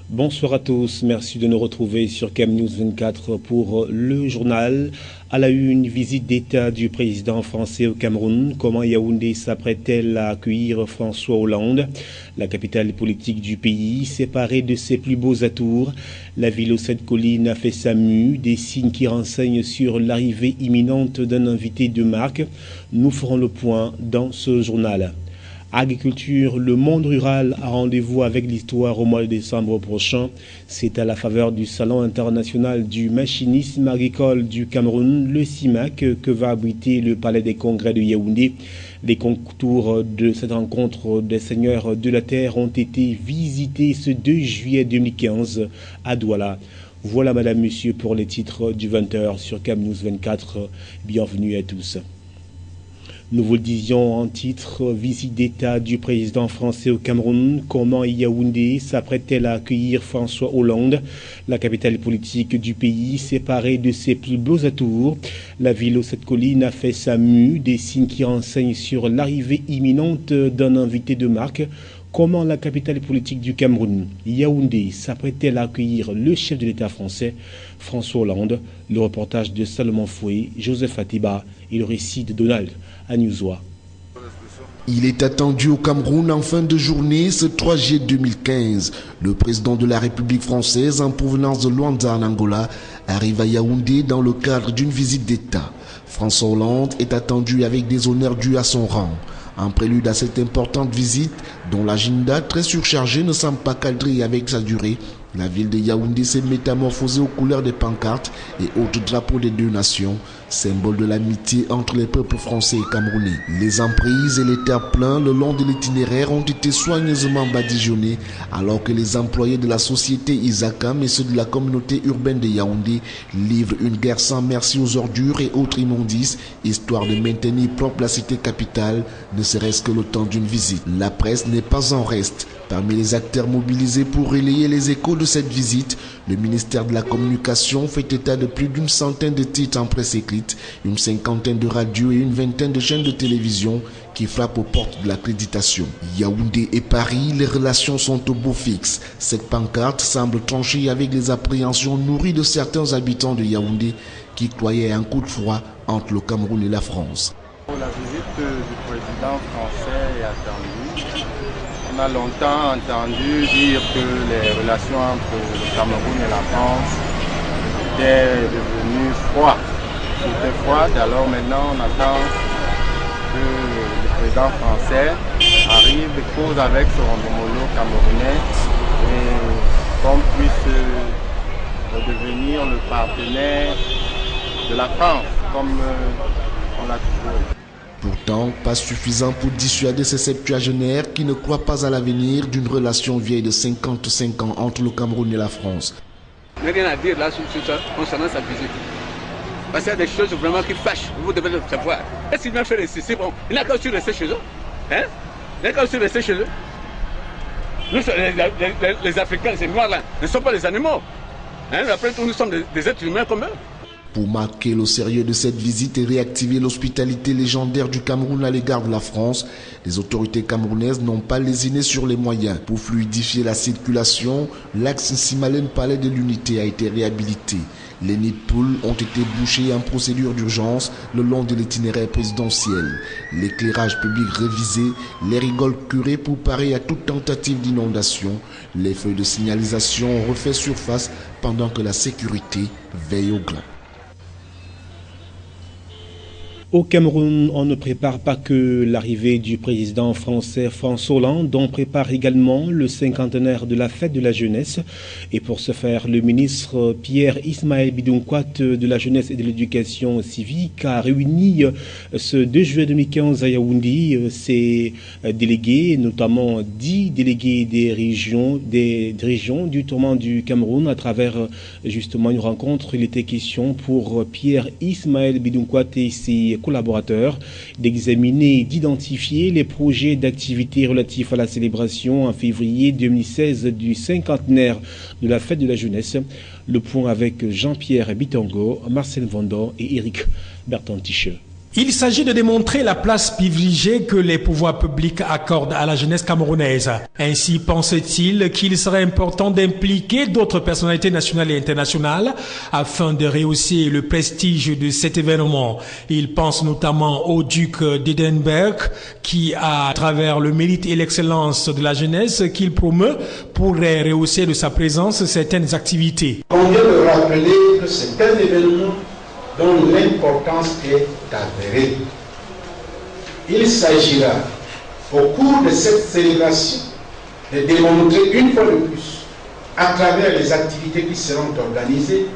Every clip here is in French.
Bonsoir à tous, merci de nous retrouver sur Cam News 24 pour le journal. À la une, visite d'État du président français au Cameroun. Comment Yaoundé s'apprête-t-elle à accueillir François Hollande? La capitale politique du pays, séparée de ses plus beaux atours. La ville aux 7 collines a fait sa mue, des signes qui renseignent sur l'arrivée imminente d'un invité de marque. Nous ferons le point dans ce journal. Agriculture, le monde rural a rendez-vous avec l'histoire au mois de décembre prochain. C'est à la faveur du Salon international du machinisme agricole du Cameroun, le CIMAC, que va abriter le Palais des Congrès de Yaoundé. Les contours de cette rencontre des seigneurs de la terre ont été visités ce 2 juillet 2015 à Douala. Voilà madame, monsieur pour les titres du 20h sur Cam News 24. Bienvenue à tous. Nous vous le disions en titre, visite d'État du président français au Cameroun. Comment Yaoundé s'apprête-t-elle à accueillir François Hollande? La capitale politique du pays, séparée de ses plus beaux atours. La ville aux 7 collines a fait sa mue, des signes qui renseignent sur l'arrivée imminente d'un invité de marque. Comment la capitale politique du Cameroun, Yaoundé, s'apprête-t-elle à accueillir le chef de l'État français, François Hollande? Le reportage de Salomon Foué, Joseph Atiba et le récit de Donald Anyuzoa. Il est attendu au Cameroun en fin de journée ce 3 juillet 2015. Le président de la République française en provenance de Luanda en Angola arrive à Yaoundé dans le cadre d'une visite d'État. François Hollande est attendu avec des honneurs dus à son rang. En prélude à cette importante visite, dont l'agenda très surchargé ne semble pas cadré avec sa durée, la ville de Yaoundé s'est métamorphosée aux couleurs des pancartes et autres drapeaux des deux nations, symbole de l'amitié entre les peuples français et camerounais. Les emprises et les terre-pleins le long de l'itinéraire ont été soigneusement badigeonnés, alors que les employés de la société Isakam et ceux de la communauté urbaine de Yaoundé livrent une guerre sans merci aux ordures et autres immondices, histoire de maintenir propre la cité capitale, ne serait-ce que le temps d'une visite. La presse n'est pas en reste. Parmi les acteurs mobilisés pour relayer les échos de cette visite, le ministère de la Communication fait état de plus d'une centaine de titres en presse écrite, une cinquantaine de radios et une vingtaine de chaînes de télévision qui frappent aux portes de l'accréditation. Yaoundé et Paris, les relations sont au beau fixe. Cette pancarte semble trancher avec les appréhensions nourries de certains habitants de Yaoundé qui croyaient à un coup de froid entre le Cameroun et la France. La visite du président français est attendue. On a longtemps entendu dire que les relations entre le Cameroun et la France étaient devenues froides. C'était froide, alors maintenant on attend que le président français arrive et cause avec son homologue camerounais et qu'on puisse devenir le partenaire de la France comme on l'a toujours été. Pourtant, pas suffisant pour dissuader ces septuagénaires qui ne croient pas à l'avenir d'une relation vieille de 55 ans entre le Cameroun et la France. Je n'ai rien à dire là sur ça concernant sa visite. Parce qu'il y a des choses vraiment qui fâchent, vous devez le savoir. Est-ce qu'il m'a fait réciter? Bon, il n'a qu'à aussi rester chez eux. Hein? Il n'a qu'à aussi rester chez eux. Nous, les Africains, ces Noirs là, ne sont pas des animaux. Hein? Après tout, nous sommes des êtres humains comme eux. Pour marquer le sérieux de cette visite et réactiver l'hospitalité légendaire du Cameroun à l'égard de la France, les autorités camerounaises n'ont pas lésiné sur les moyens. Pour fluidifier la circulation, l'axe Simalène-Palais de l'Unité a été réhabilité. Les nids de poules ont été bouchés en procédure d'urgence le long de l'itinéraire présidentiel. L'éclairage public révisé, les rigoles curées pour parer à toute tentative d'inondation. Les feux de signalisation ont refait surface pendant que la sécurité veille au grain. Au Cameroun, on ne prépare pas que l'arrivée du président français François Hollande, on prépare également le cinquantenaire de la fête de la jeunesse. Et pour ce faire, le ministre Pierre Ismaël Bidunkwat de la jeunesse et de l'éducation civique a réuni ce 2 juillet 2015 à Yaoundé ses délégués, notamment 10 délégués des régions du tournant du Cameroun à travers justement une rencontre. Il était question pour Pierre Ismaël Bidunkwat et ses collaborateurs d'examiner et d'identifier les projets d'activité relatifs à la célébration en février 2016 du cinquantenaire de la fête de la jeunesse. Le point avec Jean-Pierre Bitongo, Marcel Vendor et Eric Bertantiche. Il s'agit de démontrer la place privilégiée que les pouvoirs publics accordent à la jeunesse camerounaise. Ainsi pense-t-il qu'il serait important d'impliquer d'autres personnalités nationales et internationales afin de rehausser le prestige de cet événement. Il pense notamment au duc d'Édimbourg qui, à travers le mérite et l'excellence de la jeunesse qu'il promeut, pourrait rehausser de sa présence certaines activités. On vient de rappeler que c'est un événement dont l'importance est avérée. Il s'agira, au cours de cette célébration, de démontrer une fois de plus, à travers les activités qui seront organisées,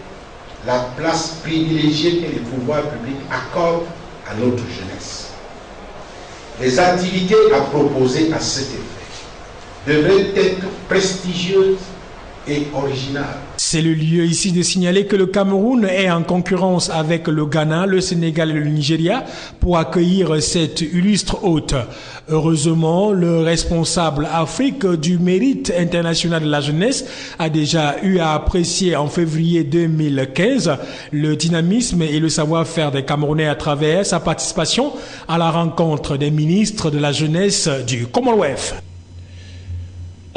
la place privilégiée que les pouvoirs publics accordent à notre jeunesse. Les activités à proposer à cet effet devraient être prestigieuses et originales. C'est le lieu ici de signaler que le Cameroun est en concurrence avec le Ghana, le Sénégal et le Nigeria pour accueillir cette illustre hôte. Heureusement, le responsable Afrique du mérite international de la jeunesse a déjà eu à apprécier en février 2015 le dynamisme et le savoir-faire des Camerounais à travers sa participation à la rencontre des ministres de la jeunesse du Commonwealth.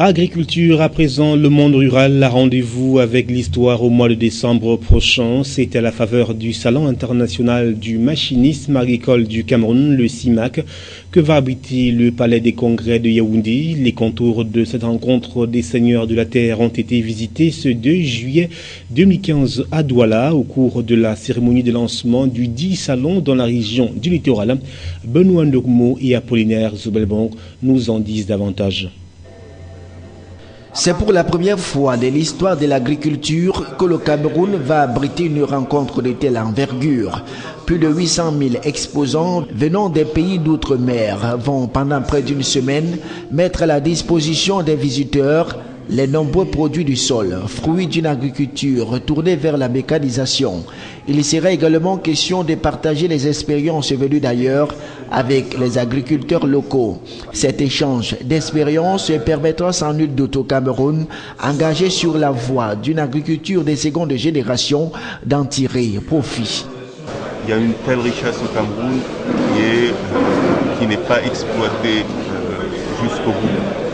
Agriculture, à présent, le monde rural a rendez-vous avec l'histoire au mois de décembre prochain. C'est à la faveur du Salon international du machinisme agricole du Cameroun, le CIMAC, que va abriter le palais des congrès de Yaoundé. Les contours de cette rencontre des seigneurs de la terre ont été visités ce 2 juillet 2015 à Douala au cours de la cérémonie de lancement du 10 salon dans la région du littoral. Benoît Ndogmo et Apollinaire Zobelbon nous en disent davantage. C'est pour la première fois de l'histoire de l'agriculture que le Cameroun va abriter une rencontre de telle envergure. Plus de 800 000 exposants venant des pays d'outre-mer vont pendant près d'une semaine mettre à la disposition des visiteurs les nombreux produits du sol, fruits d'une agriculture tournée vers la mécanisation. Il sera également question de partager les expériences venues d'ailleurs avec les agriculteurs locaux. Cet échange d'expériences permettra sans nul doute au Cameroun, engagé sur la voie d'une agriculture de seconde génération, d'en tirer profit. Il y a une telle richesse au Cameroun qui n'est pas exploitée jusqu'au bout.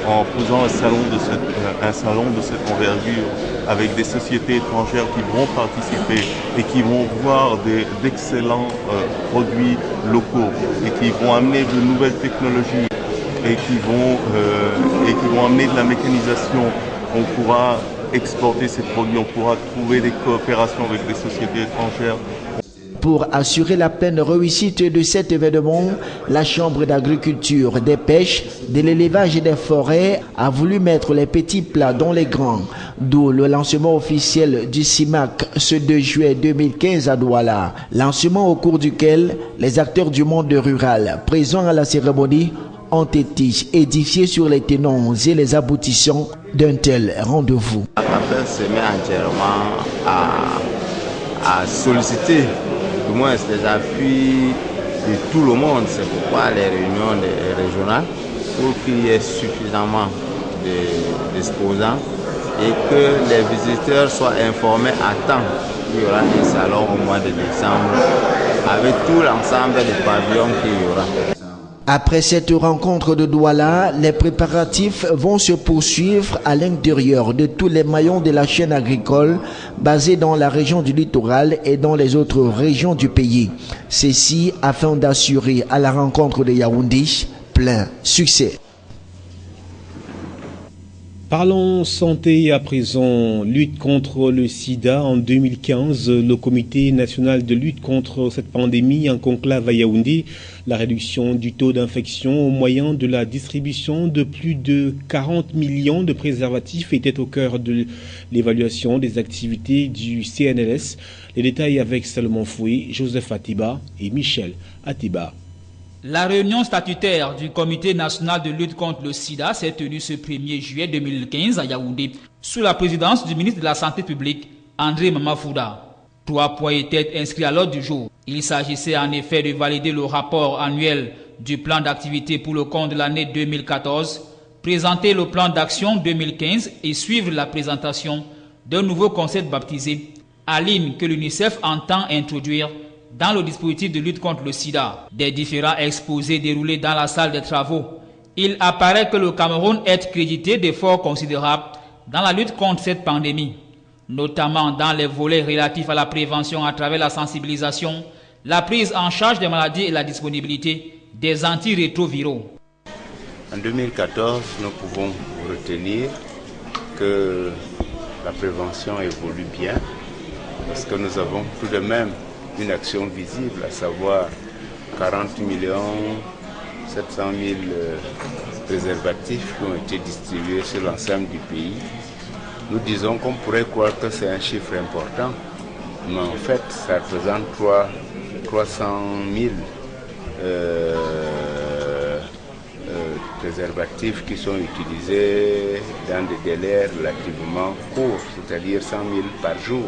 En faisant un salon de cette envergure avec des sociétés étrangères qui vont participer et qui vont voir d'excellents produits locaux et qui vont amener de nouvelles technologies et qui vont amener de la mécanisation. On pourra exporter ces produits, on pourra trouver des coopérations avec des sociétés étrangères. Pour assurer la pleine réussite de cet événement, la Chambre d'agriculture, des pêches, de l'élevage et des forêts a voulu mettre les petits plats dans les grands, d'où le lancement officiel du CIMAC ce 2 juillet 2015 à Douala. Lancement au cours duquel les acteurs du monde rural présents à la cérémonie ont été édifiés sur les tenants et les aboutissants d'un tel rendez-vous. L'affaire se met entièrement à solliciter du moins les appuis de tout le monde. C'est pourquoi les réunions régionales, pour qu'il y ait suffisamment d'exposants et que les visiteurs soient informés à temps. Il y aura un salon au mois de décembre avec tout l'ensemble des pavillons qu'il y aura. Après cette rencontre de Douala, les préparatifs vont se poursuivre à l'intérieur de tous les maillons de la chaîne agricole basée dans la région du littoral et dans les autres régions du pays. Ceci afin d'assurer à la rencontre de Yaoundé plein succès. Parlons santé à présent. Lutte contre le sida. En 2015, le Comité national de lutte contre cette pandémie en conclave à Yaoundé. La réduction du taux d'infection au moyen de la distribution de plus de 40 millions de préservatifs était au cœur de l'évaluation des activités du CNLS. Les détails avec Salomon Foué, Joseph Atiba et Michel Atiba. La réunion statutaire du Comité national de lutte contre le sida s'est tenue ce 1er juillet 2015 à Yaoundé, sous la présidence du ministre de la Santé publique, André Mamafouda. 3 points étaient inscrits à l'ordre du jour. Il s'agissait en effet de valider le rapport annuel du plan d'activité pour le compte de l'année 2014, présenter le plan d'action 2015 et suivre la présentation d'un nouveau concept baptisé Aline que l'UNICEF entend introduire dans le dispositif de lutte contre le sida. Des différents exposés déroulés dans la salle des travaux, il apparaît que le Cameroun est crédité d'efforts considérables dans la lutte contre cette pandémie, notamment dans les volets relatifs à la prévention à travers la sensibilisation, la prise en charge des maladies et la disponibilité des antirétroviraux. En 2014, nous pouvons retenir que la prévention évolue bien parce que nous avons tout de même une action visible, à savoir 40 700 000 préservatifs qui ont été distribués sur l'ensemble du pays. Nous disons qu'on pourrait croire que c'est un chiffre important, mais en fait, ça représente 300 000 préservatifs qui sont utilisés dans des délais relativement courts, c'est-à-dire 100 000 par jour.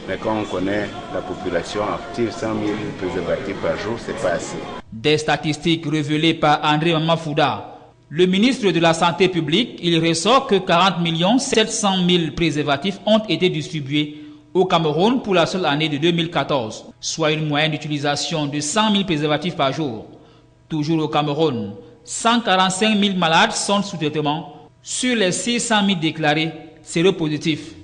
Mais quand on connaît la population active, 100 000 préservatifs par jour, c'est pas assez. Des statistiques révélées par André Mamafouda, le ministre de la Santé publique, il ressort que 40 700 000 préservatifs ont été distribués au Cameroun pour la seule année de 2014, soit une moyenne d'utilisation de 100 000 préservatifs par jour. Toujours au Cameroun, 145 000 malades sont sous traitement sur les 600 000 déclarés séropositifs.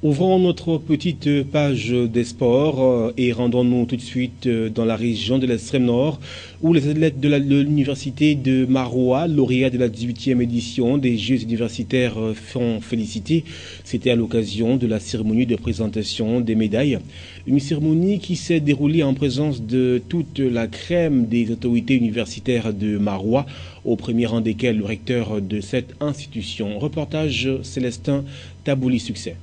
Ouvrons notre petite page des sports et rendons-nous tout de suite dans la région de l'extrême nord où les athlètes de l'université de Maroua, lauréats de la 18e édition des Jeux universitaires, font féliciter. C'était à l'occasion de la cérémonie de présentation des médailles. Une cérémonie qui s'est déroulée en présence de toute la crème des autorités universitaires de Maroua, au premier rang desquels le recteur de cette institution. Reportage Célestin Tabouli-Succès.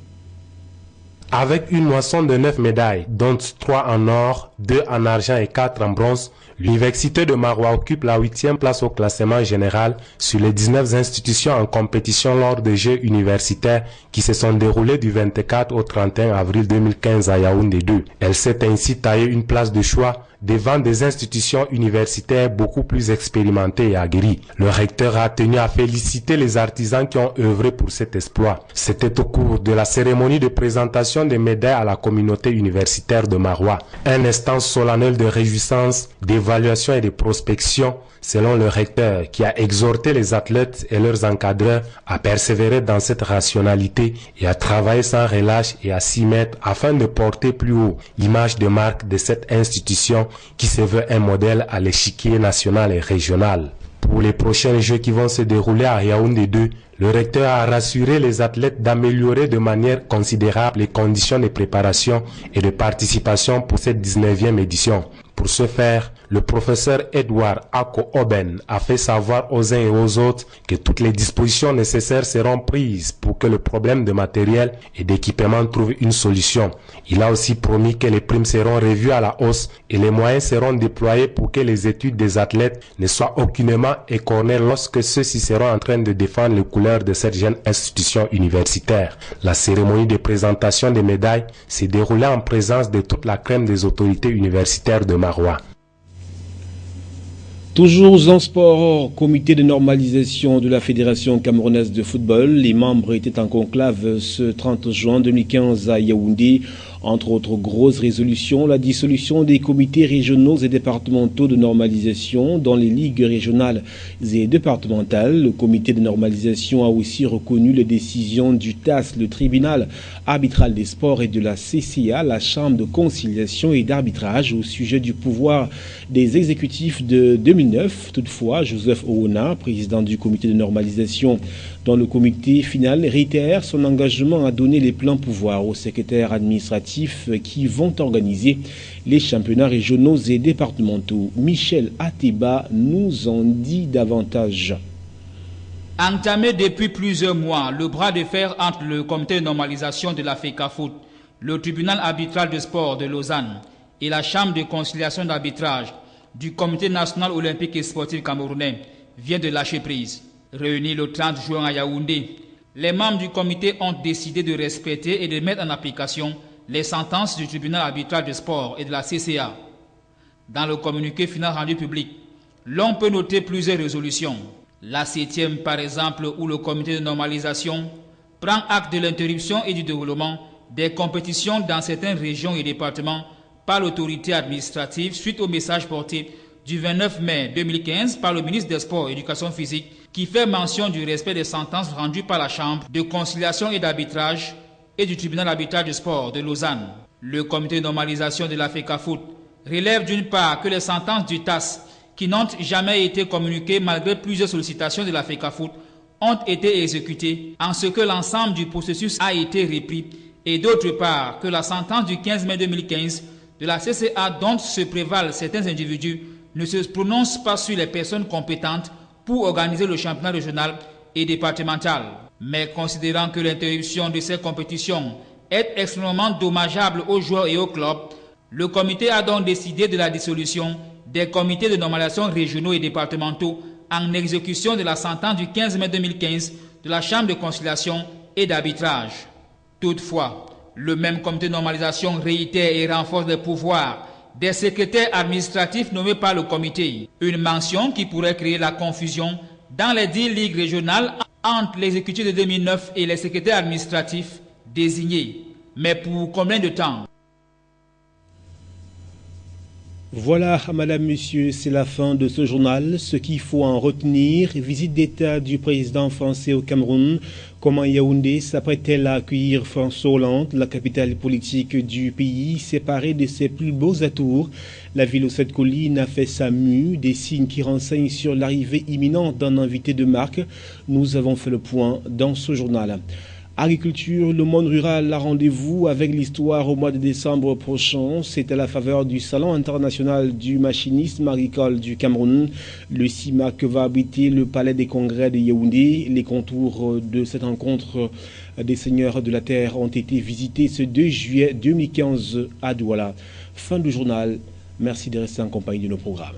Avec une moisson de 9 médailles, dont 3 en or, 2 en argent et 4 en bronze, l'université de Maroua occupe la 8e place au classement général sur les 19 institutions en compétition lors des Jeux universitaires qui se sont déroulés du 24 au 31 avril 2015 à Yaoundé 2. Elle s'est ainsi taillée une place de choix devant des institutions universitaires beaucoup plus expérimentées et aguerries. Le recteur a tenu à féliciter les artisans qui ont œuvré pour cet exploit. C'était au cours de la cérémonie de présentation des médailles à la communauté universitaire de Maroua. Un instant solennel de réjouissance, d'évaluation et de prospection, selon le recteur, qui a exhorté les athlètes et leurs encadreurs à persévérer dans cette rationalité et à travailler sans relâche et à s'y mettre afin de porter plus haut l'image de marque de cette institution qui se veut un modèle à l'échiquier national et régional. Pour les prochains Jeux qui vont se dérouler à Yaoundé 2, le recteur a rassuré les athlètes d'améliorer de manière considérable les conditions de préparation et de participation pour cette 19e édition. Pour ce faire, le professeur Edouard Ako Oben a fait savoir aux uns et aux autres que toutes les dispositions nécessaires seront prises pour que le problème de matériel et d'équipement trouve une solution. Il a aussi promis que les primes seront revues à la hausse et les moyens seront déployés pour que les études des athlètes ne soient aucunement écornées lorsque ceux-ci seront en train de défendre les couleurs de cette jeune institution universitaire. La cérémonie de présentation des médailles s'est déroulée en présence de toute la crème des autorités universitaires de Maroua. Toujours en sport, comité de normalisation de la Fédération camerounaise de football, les membres étaient en conclave ce 30 juin 2015 à Yaoundé. Entre autres grosses résolutions, la dissolution des comités régionaux et départementaux de normalisation dans les ligues régionales et départementales. Le comité de normalisation a aussi reconnu les décisions du TAS, le tribunal arbitral des sports, et de la CCA, la chambre de conciliation et d'arbitrage, au sujet du pouvoir des exécutifs de 2009. Toutefois, Joseph Ouna, président du comité de normalisation, dans le comité final, réitère son engagement à donner les pleins pouvoirs aux secrétaires administratifs qui vont organiser les championnats régionaux et départementaux. Michel Ateba nous en dit davantage. Entamé depuis plusieurs mois, le bras de fer entre le comité de normalisation de la FECAFOOT, le tribunal arbitral de sport de Lausanne et la chambre de conciliation d'arbitrage du comité national olympique et sportif camerounais vient de lâcher prise. Réunis le 30 juin à Yaoundé, les membres du comité ont décidé de respecter et de mettre en application les sentences du tribunal arbitral de sport et de la CCA. Dans le communiqué final rendu public, l'on peut noter plusieurs résolutions. La 7e, par exemple, où le comité de normalisation prend acte de l'interruption et du déroulement des compétitions dans certaines régions et départements par l'autorité administrative suite au message porté du 29 mai 2015 par le ministre des Sports et de l'Éducation physique qui fait mention du respect des sentences rendues par la Chambre de conciliation et d'arbitrage et du tribunal arbitral du sport de Lausanne. Le comité de normalisation de la FECAFOOT relève d'une part que les sentences du TAS qui n'ont jamais été communiquées malgré plusieurs sollicitations de la FECAFOOT ont été exécutées en ce que l'ensemble du processus a été repris et d'autre part que la sentence du 15 mai 2015 de la CCA dont se prévalent certains individus ne se prononce pas sur les personnes compétentes pour organiser le championnat régional et départemental. Mais considérant que l'interruption de ces compétitions est extrêmement dommageable aux joueurs et aux clubs, le comité a donc décidé de la dissolution des comités de normalisation régionaux et départementaux en exécution de la sentence du 15 mai 2015 de la Chambre de conciliation et d'arbitrage. Toutefois, le même comité de normalisation réitère et renforce les pouvoirs des secrétaires administratifs nommés par le comité. Une mention qui pourrait créer la confusion dans les 10 ligues régionales entre l'exécutif de 2009 et les secrétaires administratifs désignés. Mais pour combien de temps? Voilà, madame, monsieur, c'est la fin de ce journal. Ce qu'il faut en retenir, visite d'État du président français au Cameroun. Comment Yaoundé s'apprête-t-elle à accueillir François Hollande, la capitale politique du pays, séparée de ses plus beaux atours? La ville aux 7 collines a fait sa mue, des signes qui renseignent sur l'arrivée imminente d'un invité de marque. Nous avons fait le point dans ce journal. Agriculture, le monde rural a rendez-vous avec l'histoire au mois de décembre prochain. C'est à la faveur du Salon international du machinisme agricole du Cameroun. Le CIMAC va abriter le palais des congrès de Yaoundé. Les contours de cette rencontre des seigneurs de la terre ont été visités ce 2 juillet 2015 à Douala. Fin du journal. Merci de rester en compagnie de nos programmes.